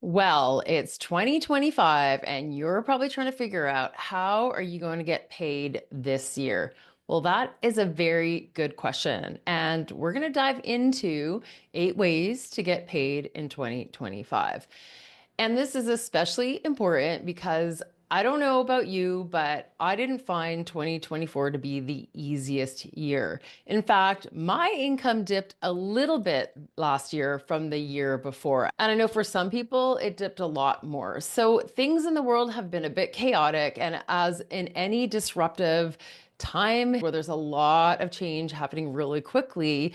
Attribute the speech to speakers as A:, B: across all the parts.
A: Well, it's 2025 and you're probably trying to figure out how are you going to get paid this year? Well, that is a very good question. And we're going to dive into 8 ways to get paid in 2025. And this is especially important because I don't know about you, but I didn't find 2024 to be the easiest year. In fact, my income dipped a little bit last year from the year before. And I know for some people, it dipped a lot more. So things in the world have been a bit chaotic. And as in any disruptive time where there's a lot of change happening really quickly,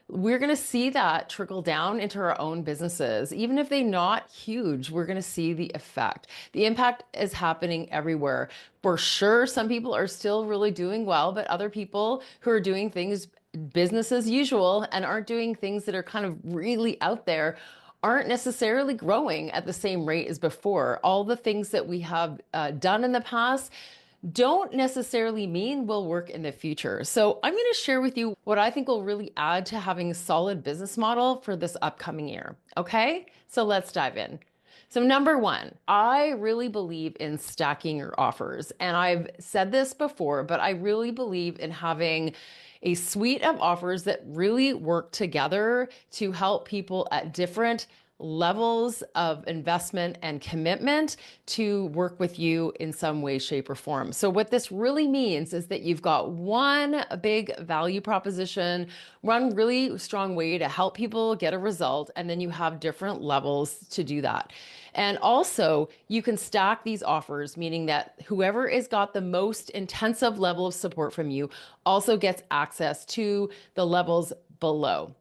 A: we're going to see that trickle down into our own businesses. Even if they're not huge, we're going to see the effect. The impact is happening everywhere. For sure, some people are still really doing well, but other people who are doing things business as usual and aren't doing things that are kind of really out there aren't necessarily growing at the same rate as before. All the things that we have done in the past don't necessarily mean will work in the future. So I'm going to share with you what I think will really add to having a solid business model for this upcoming year. Okay, so let's dive in. So number one, I really believe in stacking your offers. And I've said this before, but I really believe in having a suite of offers that really work together to help people at different levels of investment and commitment to work with you in some way, shape, or form. So what this really means is that you've got one big value proposition, one really strong way to help people get a result, and then you have different levels to do that. And also, you can stack these offers, meaning that whoever has got the most intensive level of support from you also gets access to the levels below,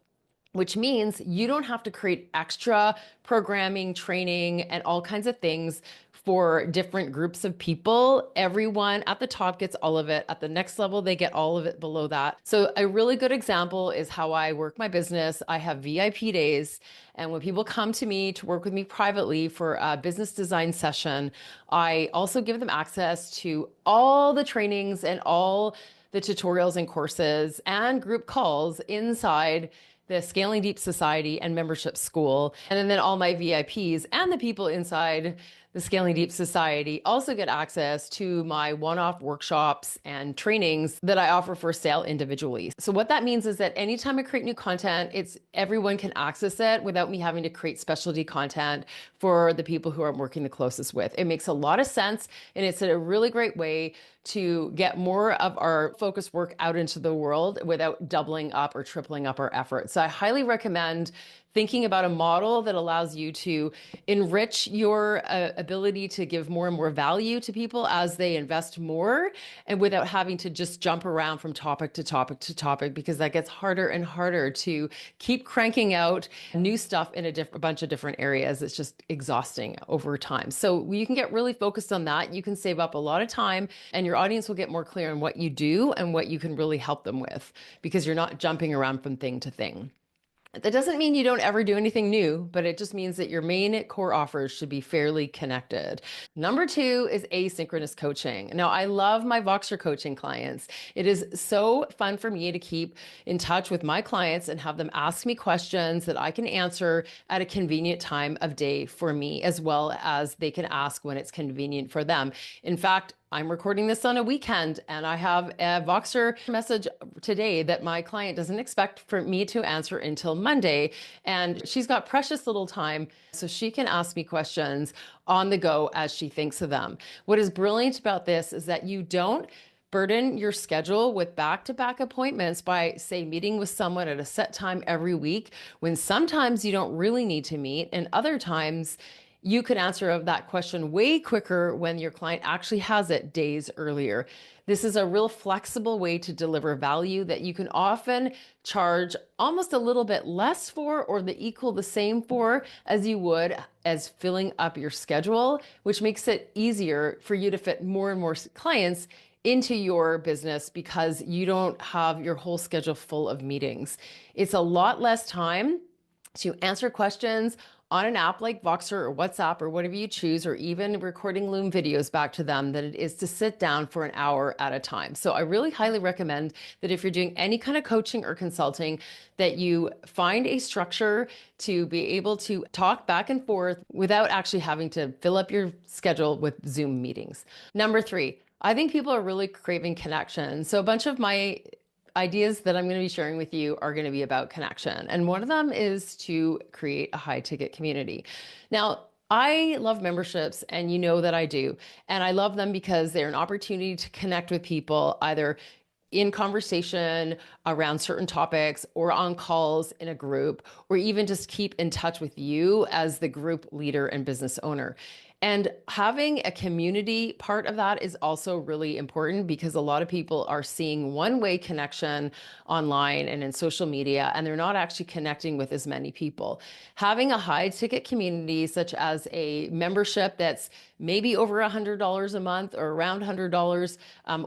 A: which means you don't have to create extra programming, training, and all kinds of things for different groups of people. Everyone at the top gets all of it. At the next level, they get all of it below that. So a really good example is how I work my business. I have VIP days. And when people come to me to work with me privately for a business design session, I also give them access to all the trainings and all the tutorials and courses and group calls inside the Scaling Deep Society and Membership School. And then all my VIPs and the people inside the Scaling Deep Society also get access to my one-off workshops and trainings that I offer for sale individually. So what that means is that anytime I create new content, everyone can access it without me having to create specialty content for the people who I'm working the closest with. It makes a lot of sense, and it's a really great way to get more of our focus work out into the world without doubling up or tripling up our efforts. So I highly recommend thinking about a model that allows you to enrich your ability to give more and more value to people as they invest more, and without having to just jump around from topic to topic to topic, because that gets harder and harder to keep cranking out new stuff in a bunch of different areas. It's just exhausting over time. So you can get really focused on that. You can save up a lot of time, and your audience will get more clear on what you do and what you can really help them with, because you're not jumping around from thing to thing. That doesn't mean you don't ever do anything new, but it just means that your main core offers should be fairly connected. Number two is asynchronous coaching. Now, I love my Voxer coaching clients. It is so fun for me to keep in touch with my clients and have them ask me questions that I can answer at a convenient time of day for me, as well as they can ask when it's convenient for them. In fact, I'm recording this on a weekend, and I have a Voxer message today that my client doesn't expect for me to answer until Monday. And she's got precious little time, so she can ask me questions on the go as she thinks of them. What is brilliant about this is that you don't burden your schedule with back-to-back appointments by, say, meeting with someone at a set time every week, when sometimes you don't really need to meet, and other times you could answer that question way quicker when your client actually has it days earlier. This is a real flexible way to deliver value that you can often charge almost a little bit less for, or the same for as you would as filling up your schedule, which makes it easier for you to fit more and more clients into your business because you don't have your whole schedule full of meetings. It's a lot less time to answer questions on an app like Voxer or WhatsApp or whatever you choose, or even recording Loom videos back to them, than it is to sit down for an hour at a time. So I really highly recommend that if you're doing any kind of coaching or consulting, that you find a structure to be able to talk back and forth without actually having to fill up your schedule with Zoom meetings. Number three, I think people are really craving connection. So a bunch of my ideas that I'm going to be sharing with you are going to be about connection. And one of them is to create a high ticket community. Now, I love memberships, and you know that I do. And I love them because they're an opportunity to connect with people either in conversation around certain topics or on calls in a group, or even just keep in touch with you as the group leader and business owner. And having a community part of that is also really important, because a lot of people are seeing one-way connection online and in social media, and they're not actually connecting with as many people. Having a high ticket community, such as a membership that's maybe over $100 a month or around $100,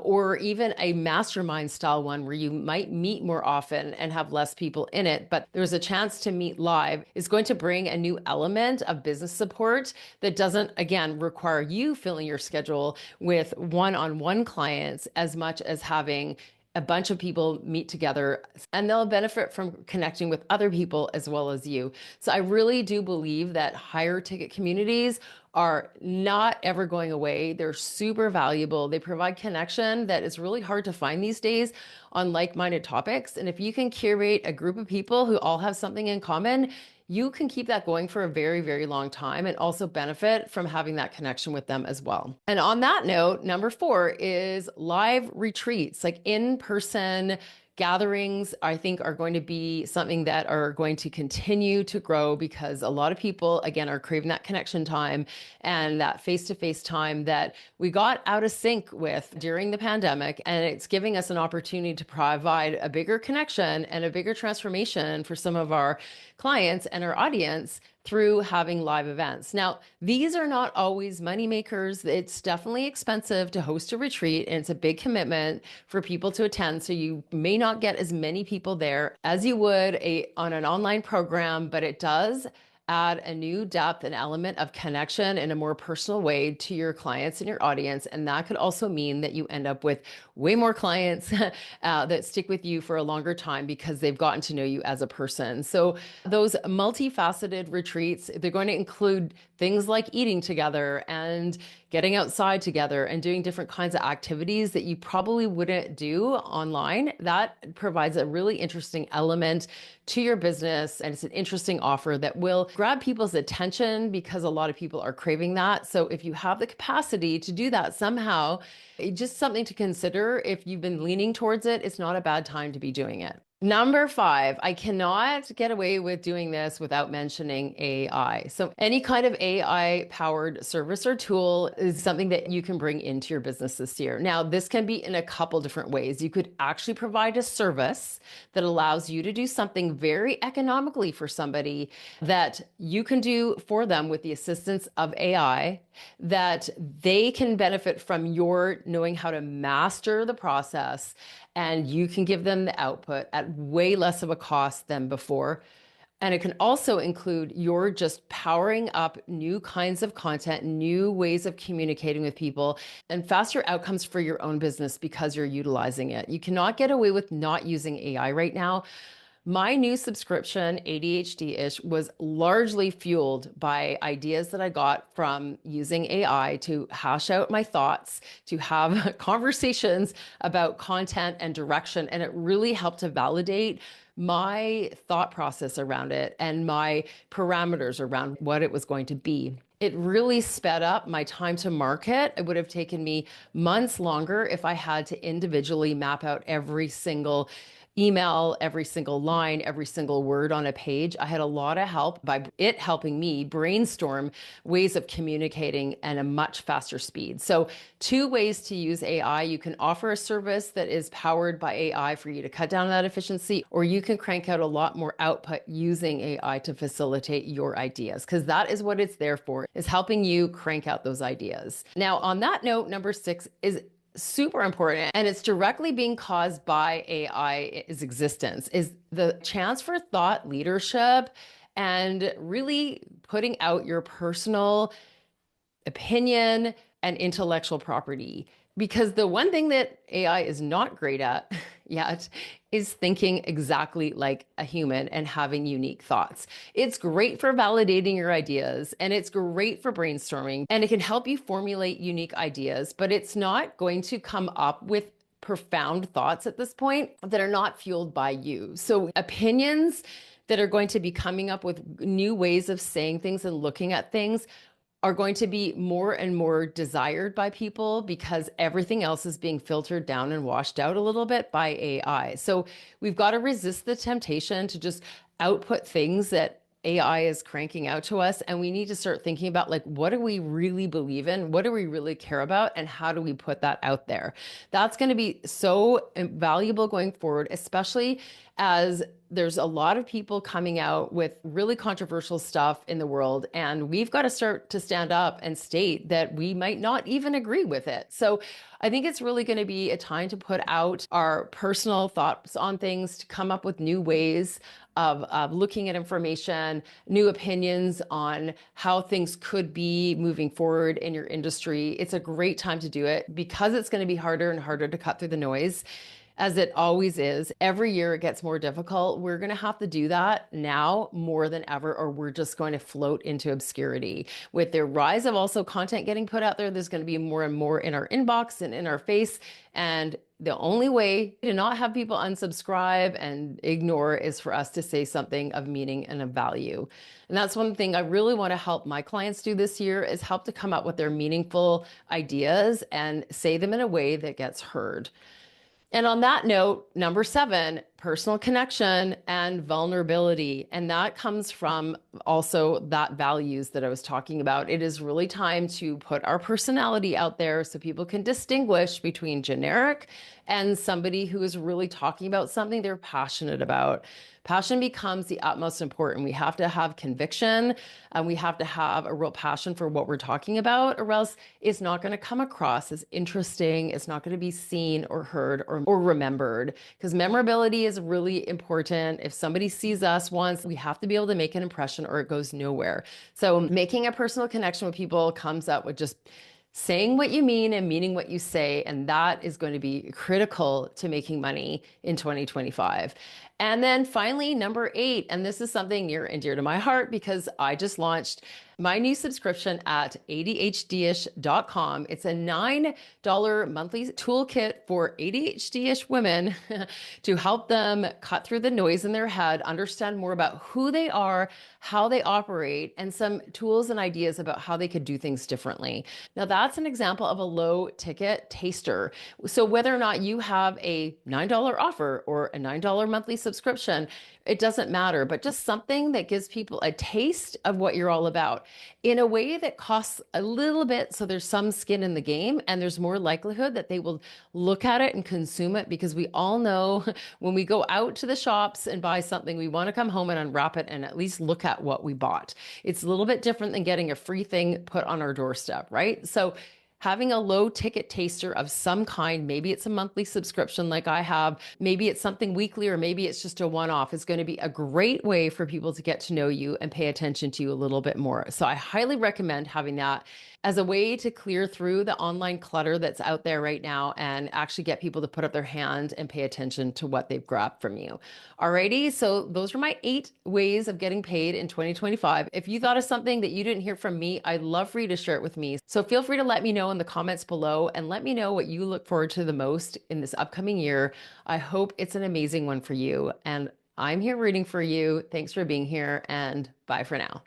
A: or even a mastermind style one where you might meet more often and have less people in it, but there's a chance to meet live, is going to bring a new element of business support that doesn't, again, require you filling your schedule with one-on-one clients as much as having a bunch of people meet together, and they'll benefit from connecting with other people as well as you. So I really do believe that higher ticket communities are not ever going away. They're super valuable. They provide connection that is really hard to find these days on like-minded topics. And if you can curate a group of people who all have something in common, you can keep that going for a very, very long time and also benefit from having that connection with them as well. And on that note, number four is live retreats, like in-person gatherings. I think are going to be something that are going to continue to grow, because a lot of people, again, are craving that connection time and that face-to-face time that we got out of sync with during the pandemic. And it's giving us an opportunity to provide a bigger connection and a bigger transformation for some of our clients and our audience through having live events. Now, these are not always money makers. It's definitely expensive to host a retreat, and it's a big commitment for people to attend. So you may not get as many people there as you would on an online program, but it does add a new depth and element of connection in a more personal way to your clients and your audience. And that could also mean that you end up with way more clients that stick with you for a longer time because they've gotten to know you as a person. So those multifaceted retreats, they're going to include things like eating together and getting outside together and doing different kinds of activities that you probably wouldn't do online. That provides a really interesting element to your business, and it's an interesting offer that will grab people's attention because a lot of people are craving that. So if you have the capacity to do that somehow, just something to consider. If you've been leaning towards it, it's not a bad time to be doing it. Number five, I cannot get away with doing this without mentioning AI. So any kind of AI powered service or tool is something that you can bring into your business this year. Now, this can be in a couple different ways. You could actually provide a service that allows you to do something very economically for somebody that you can do for them with the assistance of AI, that they can benefit from your knowing how to master the process, and you can give them the output at way less of a cost than before. And it can also include your just powering up new kinds of content, new ways of communicating with people, and faster outcomes for your own business because you're utilizing it. You cannot get away with not using AI right now. My new subscription, ADHD-ish, was largely fueled by ideas that I got from using AI to hash out my thoughts, to have conversations about content and direction. And it really helped to validate my thought process around it and my parameters around what it was going to be. It really sped up my time to market. It would have taken me months longer if I had to individually map out every single email, every single line, every single word on a page. I had a lot of help by it helping me brainstorm ways of communicating at a much faster speed. So two ways to use AI. You can offer a service that is powered by AI for you to cut down that efficiency, or you can crank out a lot more output using AI to facilitate your ideas, because that is what it's there for, is helping you crank out those ideas. Now, on that note, number six is super important, and it's directly being caused by AI's existence, is the chance for thought leadership and really putting out your personal opinion and intellectual property. Because the one thing that AI is not great at yet is thinking exactly like a human and having unique thoughts. It's great for validating your ideas and it's great for brainstorming and it can help you formulate unique ideas, but it's not going to come up with profound thoughts at this point that are not fueled by you. So, opinions that are going to be coming up with new ways of saying things and looking at things are going to be more and more desired by people because everything else is being filtered down and washed out a little bit by AI. So we've got to resist the temptation to just output things that AI is cranking out to us. And we need to start thinking about, like, what do we really believe in? What do we really care about? And how do we put that out there? That's going to be so valuable going forward, especially as there's a lot of people coming out with really controversial stuff in the world, and we've got to start to stand up and state that we might not even agree with it. So I think it's really going to be a time to put out our personal thoughts on things, to come up with new ways of looking at information, new opinions on how things could be moving forward in your industry. It's a great time to do it because it's going to be harder and harder to cut through the noise, as it always is. Every year it gets more difficult. We're going to have to do that now more than ever, or we're just going to float into obscurity. With the rise of also content getting put out there, there's going to be more and more in our inbox and in our face. And the only way to not have people unsubscribe and ignore is for us to say something of meaning and of value. And that's one thing I really want to help my clients do this year, is help to come up with their meaningful ideas and say them in a way that gets heard. And on that note, number 7, personal connection and vulnerability. And that comes from also that values that I was talking about. It is really time to put our personality out there so people can distinguish between generic and somebody who is really talking about something they're passionate about. Passion becomes the utmost important. We have to have conviction and we have to have a real passion for what we're talking about, or else it's not going to come across as interesting. It's not going to be seen or heard or remembered, because memorability is really important. If somebody sees us once, we have to be able to make an impression or it goes nowhere. So making a personal connection with people comes up with just saying what you mean and meaning what you say. And that is going to be critical to making money in 2025. And then finally, number 8, and this is something near and dear to my heart because I just launched my new subscription at ADHD-ish.com. It's a $9 monthly toolkit for ADHD-ish women to help them cut through the noise in their head, understand more about who they are, how they operate, and some tools and ideas about how they could do things differently. Now, that's an example of a low ticket taster. So whether or not you have a $9 offer or a $9 monthly subscription, it doesn't matter, but just something that gives people a taste of what you're all about in a way that costs a little bit. So there's some skin in the game and there's more likelihood that they will look at it and consume it, because we all know when we go out to the shops and buy something, we want to come home and unwrap it and at least look at what we bought. It's a little bit different than getting a free thing put on our doorstep, right? So having a low ticket taster of some kind, maybe it's a monthly subscription like I have, maybe it's something weekly, or maybe it's just a one-off, is going to be a great way for people to get to know you and pay attention to you a little bit more. So I highly recommend having that as a way to clear through the online clutter that's out there right now and actually get people to put up their hand and pay attention to what they've grabbed from you. Alrighty, so those are my 8 ways of getting paid in 2025. If you thought of something that you didn't hear from me, I'd love for you to share it with me. So feel free to let me know in the comments below and let me know what you look forward to the most in this upcoming year. I hope it's an amazing one for you, and I'm here rooting for you. Thanks for being here, and bye for now.